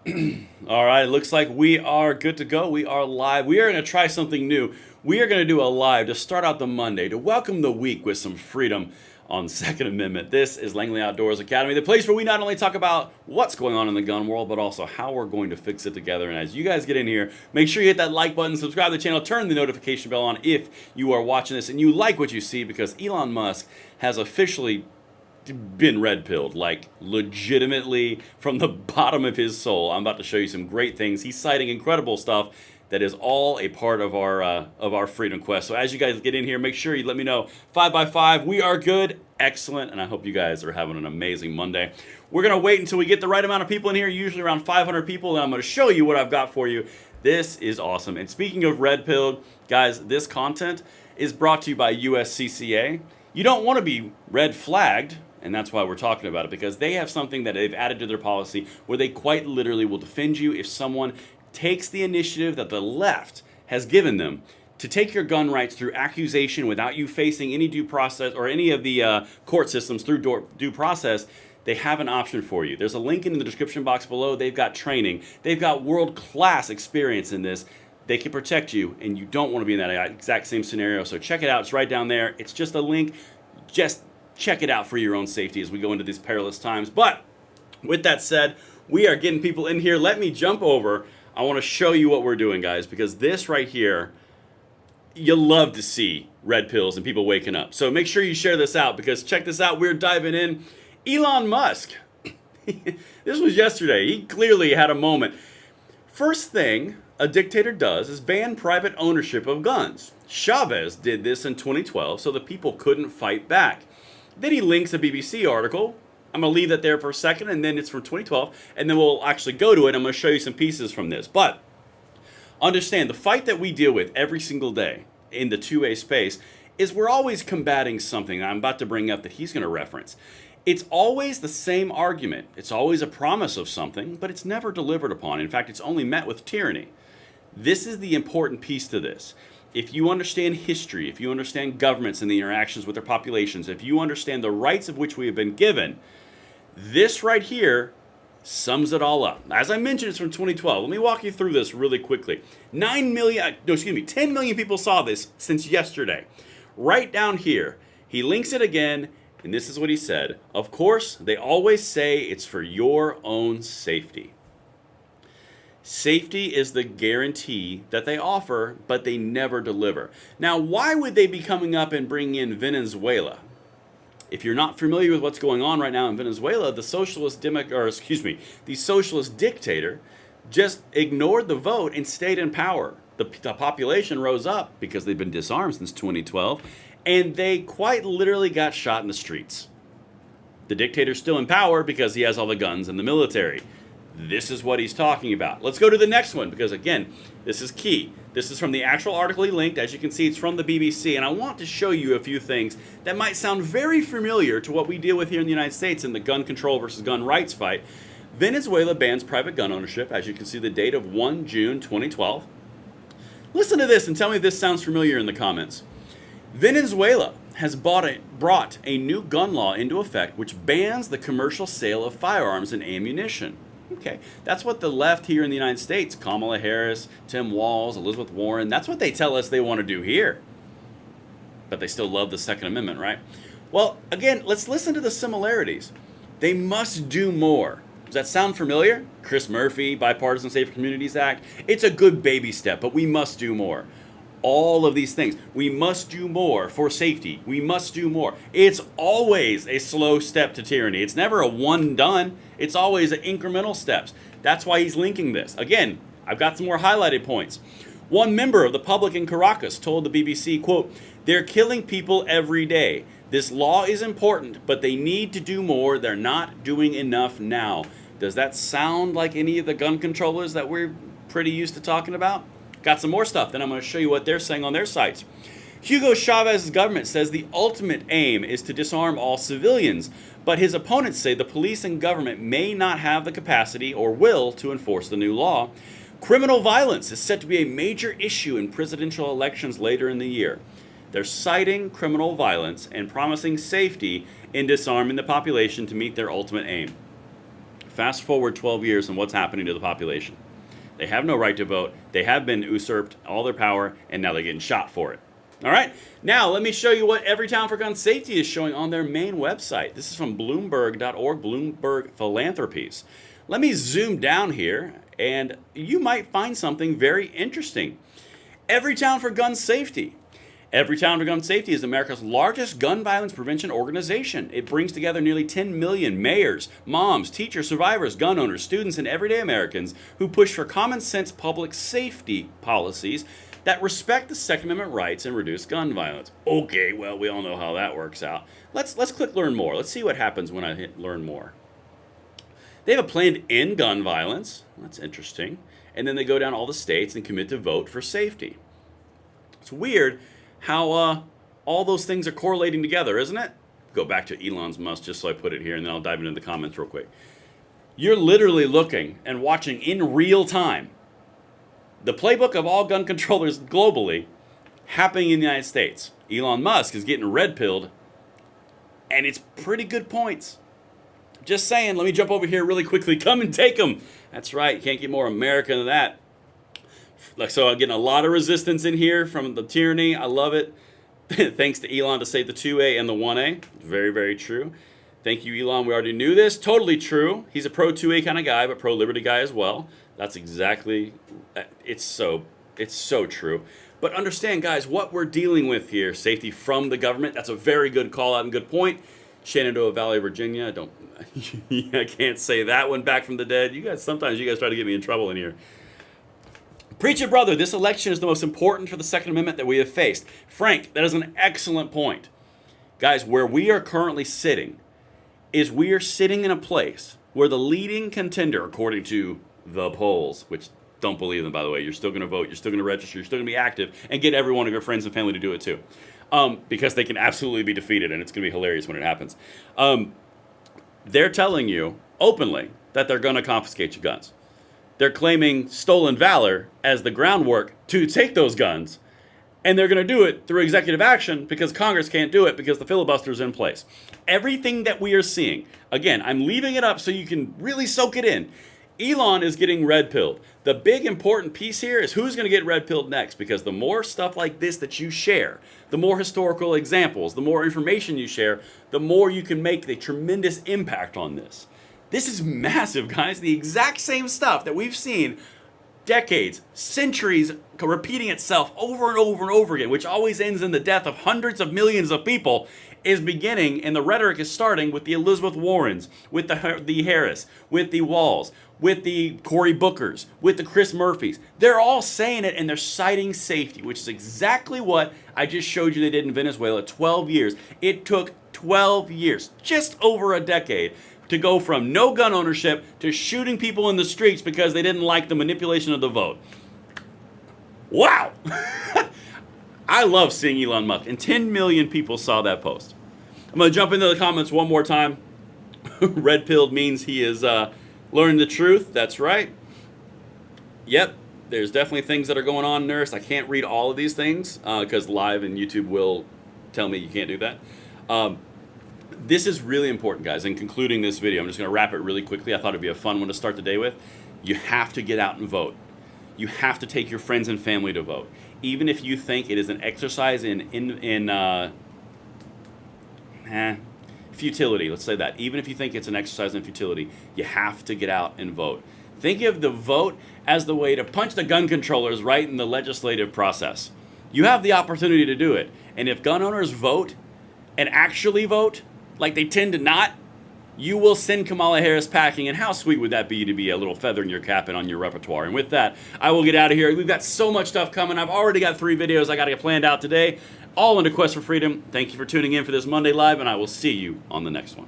All right, it looks like we are good to go. We are live. We are going to try something new. We are going to do a live to start out the Monday, to welcome the week with some freedom on Second Amendment. This is Langley Outdoors Academy, the place where we not only talk about what's going on in the gun world, but also how we're going to fix it together. And as you guys get in here, make sure you hit that like button, subscribe to the channel, turn the notification bell on if you are watching this and you like what you see, because Elon Musk has officially been red pilled, like legitimately from the bottom of his soul. I'm about to show you some great things. He's citing incredible stuff that is all a part of our freedom quest. So as you guys get in here, make sure you let me know. 5x5, we are good, excellent, and I hope you guys are having an amazing Monday. We're gonna wait until we get the right amount of people in here, usually around 500 people, and I'm gonna show you what I've got for you. This is awesome. And speaking of red pilled, guys, this content is brought to you by USCCA. You don't want to be red flagged. And that's why we're talking about it, because they have something that they've added to their policy where they quite literally will defend you if someone takes the initiative that the left has given them to take your gun rights through accusation without you facing any due process or any of the court systems through due process. They have an option for you. There's a link in the description box below. They've got training. They've got world-class experience in this. They can protect you, and you don't want to be in that exact same scenario. So check it out. It's right down there. It's just a link. Just check it out for your own safety as we go into these perilous times. But with that said, we are getting people in here. Let me jump over. I want to show you what we're doing, guys, because this right here, you'll love to see red pills and people waking up. So make sure you share this out, because check this out. We're diving in. Elon Musk. This was yesterday. He clearly had a moment. First thing a dictator does is ban private ownership of guns. Chavez did this in 2012 so the people couldn't fight back. Then he links a BBC article. I'm going to leave that there for a second, and then it's from 2012, and then we'll actually go to it. I'm going to show you some pieces from this. But understand, the fight that we deal with every single day in the 2A space is we're always combating something I'm about to bring up that he's going to reference. It's always the same argument. It's always a promise of something, but it's never delivered upon. In fact, it's only met with tyranny. This is the important piece to this. If you understand history, if you understand governments and the interactions with their populations, if you understand the rights of which we have been given, this right here sums it all up. As I mentioned, it's from 2012. Let me walk you through this really quickly. 10 million people saw this since yesterday. Right down here, he links it again, and this is what he said. Of course, they always say it's for your own safety. Safety is the guarantee that they offer, but they never deliver. Now, why would they be coming up and bringing in Venezuela? If you're not familiar with what's going on right now in Venezuela, the socialist dictator just ignored the vote and stayed in power. The population rose up because they've been disarmed since 2012, and they quite literally got shot in the streets. The dictator's still in power because he has all the guns and the military. This is what he's talking about. Let's go to the next one, because again, this is key. This is from the actual article he linked. As you can see, it's from the BBC, and I want to show you a few things that might sound very familiar to what we deal with here in the United States in the gun control versus gun rights fight. Venezuela bans private gun ownership. As you can see, the date of 1 June 2012. Listen to this and tell me if this sounds familiar in the comments. Venezuela has brought a new gun law into effect which bans the commercial sale of firearms and ammunition. Okay, that's what the left here in the United States, Kamala Harris, Tim Walz, Elizabeth Warren, that's what they tell us they want to do here. But they still love the Second Amendment, right? Well, again, let's listen to the similarities. They must do more. Does that sound familiar? Chris Murphy, Bipartisan Safer Communities Act. It's a good baby step, but we must do more. All of these things. We must do more for safety. We must do more. It's always a slow step to tyranny. It's never a one done. It's always incremental steps. That's why he's linking this. Again, I've got some more highlighted points. One member of the public in Caracas told the BBC, quote, "They're killing people every day. This law is important, but they need to do more. They're not doing enough now." Does that sound like any of the gun controllers that we're pretty used to talking about? Got some more stuff, then I'm going to show you what they're saying on their sites. Hugo Chavez's government says the ultimate aim is to disarm all civilians, but his opponents say the police and government may not have the capacity or will to enforce the new law. Criminal violence is set to be a major issue in presidential elections later in the year. They're citing criminal violence and promising safety in disarming the population to meet their ultimate aim. Fast forward 12 years and what's happening to the population. They have no right to vote. They have been usurped all their power, and now they're getting shot for it. All right, now let me show you what Everytown for Gun Safety is showing on their main website. This is from Bloomberg.org, Bloomberg Philanthropies. Let me zoom down here, and you might find something very interesting. Everytown for Gun Safety. Everytown for Gun Safety is America's largest gun violence prevention organization. It brings together nearly 10 million mayors, moms, teachers, survivors, gun owners, students, and everyday Americans who push for common sense public safety policies that respect the Second Amendment rights and reduce gun violence. Okay, well, we all know how that works out. Let's click Learn More. Let's see what happens when I hit Learn More. They have a plan to end gun violence. That's interesting. And then they go down all the states and commit to vote for safety. It's weird how all those things are correlating together, isn't it? Go back to Elon Musk just so I put it here, and then I'll dive into the comments real quick. You're literally looking and watching in real time the playbook of all gun controllers globally happening in the United States. Elon Musk is getting red-pilled, and it's pretty good points. Just saying, let me jump over here really quickly. Come and take them. That's right, you can't get more American than that. So I'm getting a lot of resistance in here from the tyranny. I love it. Thanks to Elon to save the 2A and the 1A. Very, very true. Thank you, Elon. We already knew this. Totally true. He's a pro-2A kind of guy, but pro-liberty guy as well. That's exactly, it's so true. But understand, guys, what we're dealing with here, safety from the government, that's a very good call out and good point. Shenandoah Valley, Virginia. I can't say that one back from the dead. Sometimes you guys try to get me in trouble in here. Preach it, brother. This election is the most important for the Second Amendment that we have faced. Frank, that is an excellent point. Guys, where we are currently sitting is we are sitting in a place where the leading contender, according to the polls, which don't believe them, by the way, you're still going to vote, you're still going to register, you're still going to be active, and get every one of your friends and family to do it too. Because they can absolutely be defeated, and it's going to be hilarious when it happens. They're telling you openly that they're going to confiscate your guns. They're claiming stolen valor as the groundwork to take those guns, and they're going to do it through executive action because Congress can't do it because the filibuster is in place. Everything that we are seeing, again, I'm leaving it up so you can really soak it in. Elon is getting red-pilled. The big important piece here is who's going to get red-pilled next, because the more stuff like this that you share, the more historical examples, the more information you share, the more you can make a tremendous impact on this. This is massive, guys. The exact same stuff that we've seen decades, centuries repeating itself over and over and over again, which always ends in the death of hundreds of millions of people, is beginning, and the rhetoric is starting with the Elizabeth Warrens, with the Harris, with the Walls, with the Cory Bookers, with the Chris Murphys. They're all saying it, and they're citing safety, which is exactly what I just showed you they did in Venezuela. 12 years. It took 12 years, just over a decade, to go from no gun ownership to shooting people in the streets because they didn't like the manipulation of the vote. Wow! I love seeing Elon Musk, and 10 million people saw that post. I'm going to jump into the comments one more time. Red-pilled means he is learning the truth. That's right. Yep, there's definitely things that are going on, Nurse. I can't read all of these things because live and YouTube will tell me you can't do that. This is really important, guys. In concluding this video, I'm just going to wrap it really quickly. I thought it'd be a fun one to start the day with. You have to get out and vote. You have to take your friends and family to vote. Even if you think it is an exercise in futility, let's say that. Even if you think it's an exercise in futility, you have to get out and vote. Think of the vote as the way to punch the gun controllers right in the legislative process. You have the opportunity to do it. And if gun owners vote and actually vote, like they tend to not, you will send Kamala Harris packing, and how sweet would that be to be a little feather in your cap and on your repertoire? And with that, I will get out of here. We've got so much stuff coming. I've already got 3 videos I got to get planned out today, all in the quest for freedom. Thank you for tuning in for this Monday Live, and I will see you on the next one.